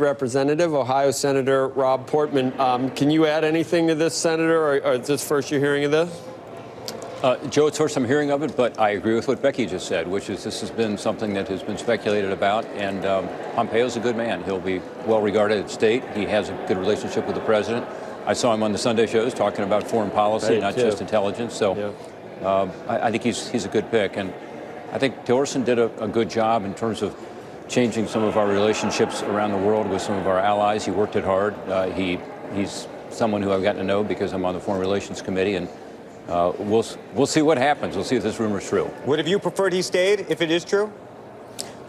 Representative, Ohio Senator Rob Portman. Can you add anything to this, Senator, or is this first you're hearing of this? Joe, it's first I'm hearing of it, but I agree with what Becky just said, which is this has been something that has been speculated about, and Pompeo's a good man. He'll be well regarded at state. He has a good relationship with the president. I saw him on the Sunday shows talking about foreign policy, not just intelligence. So I think he's a good pick, and I think Tillerson did a good job in terms of changing some of our relationships around the world with some of our allies. He worked it hard. He's someone who I've gotten to know because I'm on the Foreign Relations Committee, and we'll see what happens. We'll see if this rumor is true. Would have you preferred he stayed if it is true?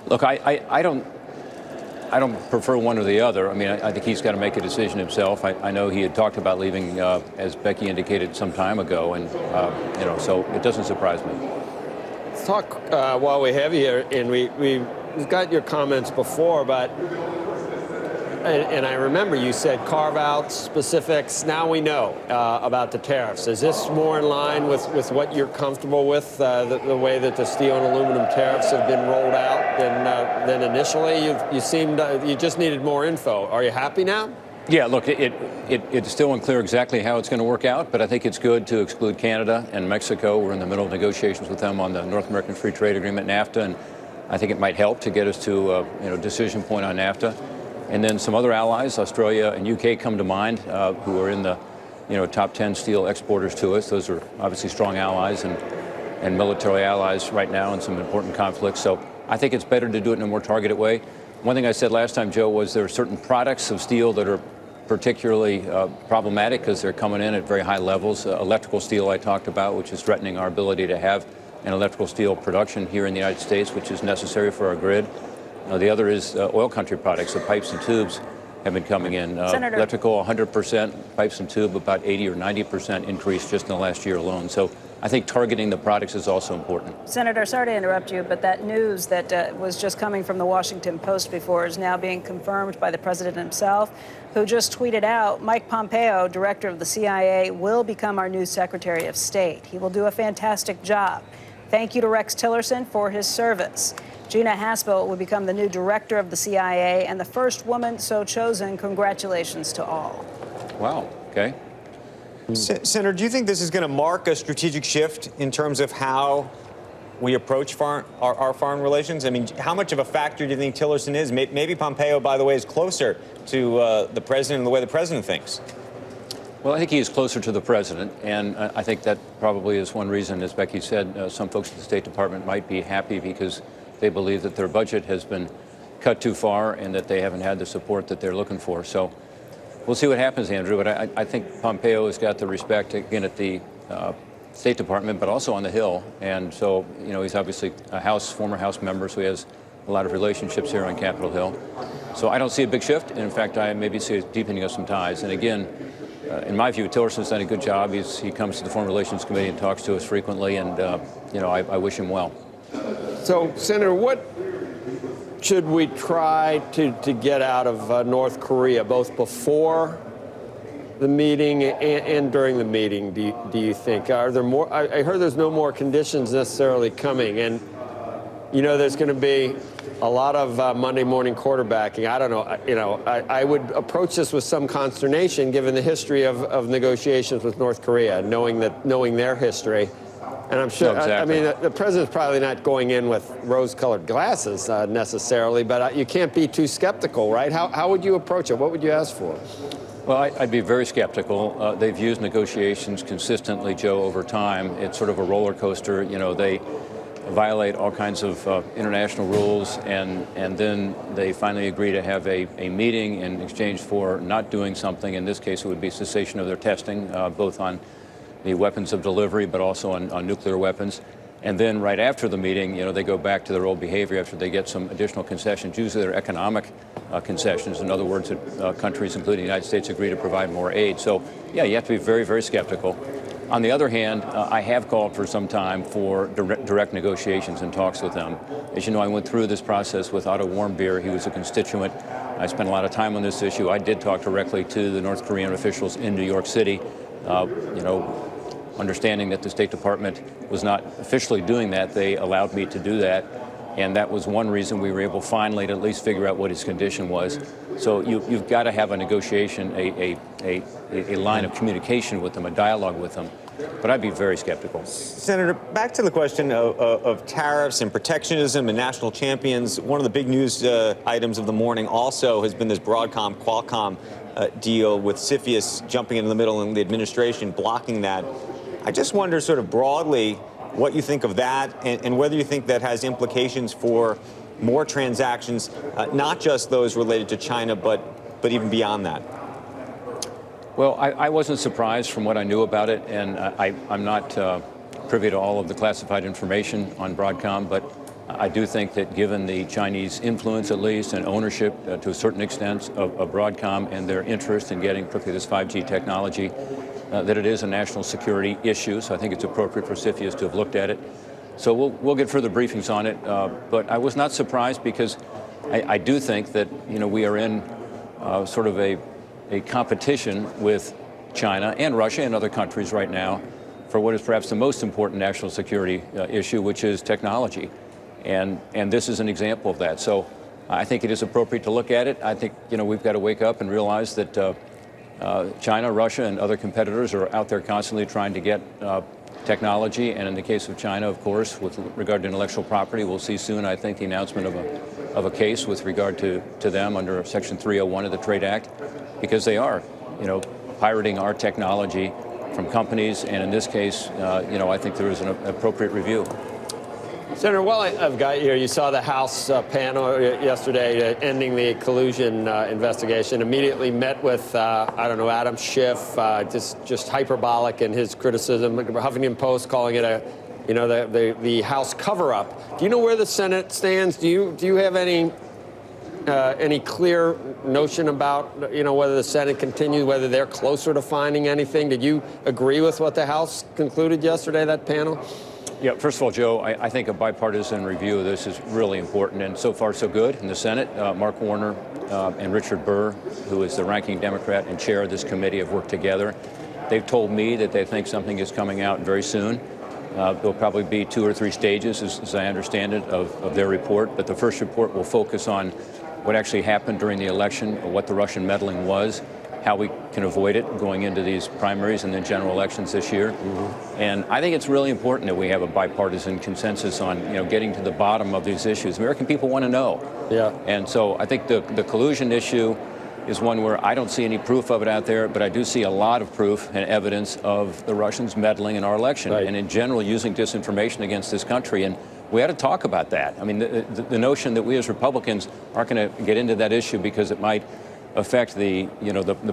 Look, I don't prefer one or the other. I mean, I think he's got to make a decision himself. I know he had talked about leaving, as Becky indicated, some time ago, and so it doesn't surprise me. Let's talk while we have you here, and we've got your comments before, but and I remember you said carve-outs, specifics. Now we know about the tariffs. Is this more in line with what you're comfortable with, the way that the steel and aluminum tariffs have been rolled out than initially? You seemed you just needed more info. Are you happy now? Yeah, look, it's still unclear exactly how it's going to work out, but I think it's good to exclude Canada and Mexico. We're in the middle of negotiations with them on the North American Free Trade Agreement, NAFTA, and I think it might help to get us to a decision point on NAFTA. And then some other allies, Australia and UK, come to mind, who are in the top 10 steel exporters to us. Those are obviously strong allies and military allies right now in some important conflicts. So I think it's better to do it in a more targeted way. One thing I said last time, Joe, was there are certain products of steel that are particularly problematic because they're coming in at very high levels. Electrical steel I talked about, which is threatening our ability to have an electrical steel production here in the United States, which is necessary for our grid. The other is oil country products. The pipes and tubes have been coming in. Electrical, 100%. Pipes and tube, about 80 or 90% increase just in the last year alone. So I think targeting the products is also important. Senator, sorry to interrupt you, but that news that was just coming from the Washington Post before is now being confirmed by the president himself, who just tweeted out, Mike Pompeo, director of the CIA, will become our new Secretary of State. He will do a fantastic job. Thank you to Rex Tillerson for his service. Gina Haspel will become the new director of the CIA and the first woman so chosen. Congratulations to all. Wow. Okay. Senator, do you think this is going to mark a strategic shift in terms of how we approach our foreign relations? I mean, how much of a factor do you think Tillerson is? Maybe Pompeo, by the way, is closer to the president and the way the president thinks. Well, I think he is closer to the president, and I think that probably is one reason, as Becky said, some folks at the State Department might be happy because they believe that their budget has been cut too far and that they haven't had the support that they're looking for. So we'll see what happens, Andrew. But I think Pompeo has got the respect, again, at the State Department, but also on the Hill. And so, he's obviously a former House member, so he has a lot of relationships here on Capitol Hill. So I don't see a big shift. And in fact, I maybe see a deepening of some ties. And again, in my view, Tillerson's done a good job. He comes to the Foreign Relations Committee and talks to us frequently, and I wish him well. So, Senator, what should we try to get out of North Korea, both before the meeting and during the meeting, do you think? Are there more? I heard there's no more conditions necessarily coming, and there's going to be a lot of Monday morning quarterbacking. I don't know. I would approach this with some consternation, given the history of negotiations with North Korea, knowing their history. And I'm sure, exactly. the president's probably not going in with rose-colored glasses necessarily, but you can't be too skeptical, right? How would you approach it? What would you ask for? Well, I'd be very skeptical. They've used negotiations consistently, Joe, over time. It's sort of a roller coaster. They violate all kinds of international rules, and then they finally agree to have a meeting in exchange for not doing something. In this case, it would be cessation of their testing, both on the weapons of delivery, but also on nuclear weapons. And then right after the meeting, they go back to their old behavior after they get some additional concessions. Usually they're economic concessions. In other words, countries, including the United States, agree to provide more aid. So, yeah, you have to be very, very skeptical. On the other hand, I have called for some time for direct negotiations and talks with them. As you know, I went through this process with Otto Warmbier. He was a constituent. I spent a lot of time on this issue. I did talk directly to the North Korean officials in New York City. Understanding that the State Department was not officially doing that, they allowed me to do that. And that was one reason we were able finally to at least figure out what his condition was. So you've got to have a negotiation, a line of communication with them, a dialogue with them. But I'd be very skeptical. Senator, back to the question of tariffs and protectionism and national champions. One of the big news items of the morning also has been this Broadcom-Qualcomm deal with CFIUS jumping in the middle and the administration blocking that. I just wonder sort of broadly what you think of that and whether you think that has implications for more transactions, not just those related to China, but even beyond that. Well, I wasn't surprised from what I knew about it, and I'm not privy to all of the classified information on Broadcom, but I do think that given the Chinese influence, at least, and ownership to a certain extent of Broadcom and their interest in getting particularly this 5G technology, that it is a national security issue. So I think it's appropriate for CFIUS to have looked at it. So we'll get further briefings on it. But I was not surprised because I do think that, you know, we are in sort of a competition with China and Russia and other countries right now for what is perhaps the most important national security issue, which is technology. And this is an example of that. So I think it is appropriate to look at it. I think, you know, we've got to wake up and realize that China, Russia, and other competitors are out there constantly trying to get technology. And in the case of China, of course, with regard to intellectual property, we'll see soon, I think, the announcement of a case with regard to them under Section 301 of the Trade Act, because they are, you know, pirating our technology from companies. And in this case, you know, I think there is an appropriate review. Senator, while I've got you here, you saw the House panel yesterday ending the collusion investigation. Immediately met with, I don't know, Adam Schiff, just hyperbolic in his criticism. Huffington Post calling it the House cover-up. Do you know where the Senate stands? Do you have any clear notion about, you know, whether the Senate continues, whether they're closer to finding anything? Did you agree with what the House concluded yesterday, that panel? Yeah, first of all, Joe, I think a bipartisan review of this is really important, and so far so good. In the Senate, Mark Warner and Richard Burr, who is the ranking Democrat and chair of this committee, have worked together. They've told me that they think something is coming out very soon. There'll probably be 2 or 3 stages, as I understand it, of their report, but the first report will focus on what actually happened during the election, or what the Russian meddling was, how we can avoid it going into these primaries and then general elections this year. Mm-hmm. And I think it's really important that we have a bipartisan consensus on, you know, getting to the bottom of these issues. American people want to know. Yeah. And so I think the collusion issue is one where I don't see any proof of it out there, but I do see a lot of proof and evidence of the Russians meddling in our election, right, and in general using disinformation against this country. And we ought to talk about that. I mean, the notion that we as Republicans aren't going to get into that issue because it might affect the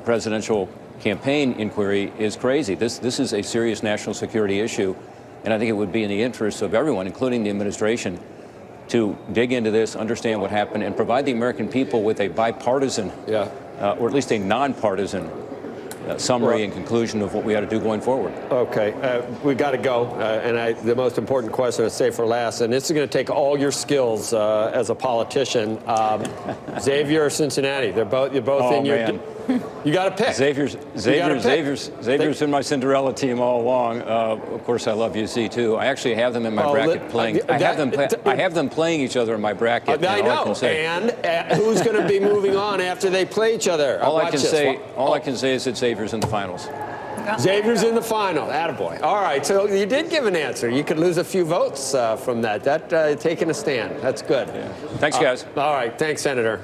presidential campaign inquiry is crazy. This is a serious national security issue, and I think it would be in the interest of everyone, including the administration, to dig into this, understand what happened, and provide the American people with a bipartisan, or at least a nonpartisan summary and conclusion of what we ought to do going forward. Okay, we got to go, and the most important question is save for last, and this is going to take all your skills as a politician. Xavier or Cincinnati? You're both in your. Man. You got to pick. Xavier's been my Cinderella team all along. Of course, I love UC too. I actually have them in my bracket playing. I have them playing each other in my bracket. I know. And who's going to be moving on after they play each other? All I can say is that Xavier's in the finals. Xavier's in the final. Attaboy. All right, so you did give an answer. You could lose a few votes from that. Taking a stand. That's good. Yeah. Thanks, guys. All right, thanks, Senator.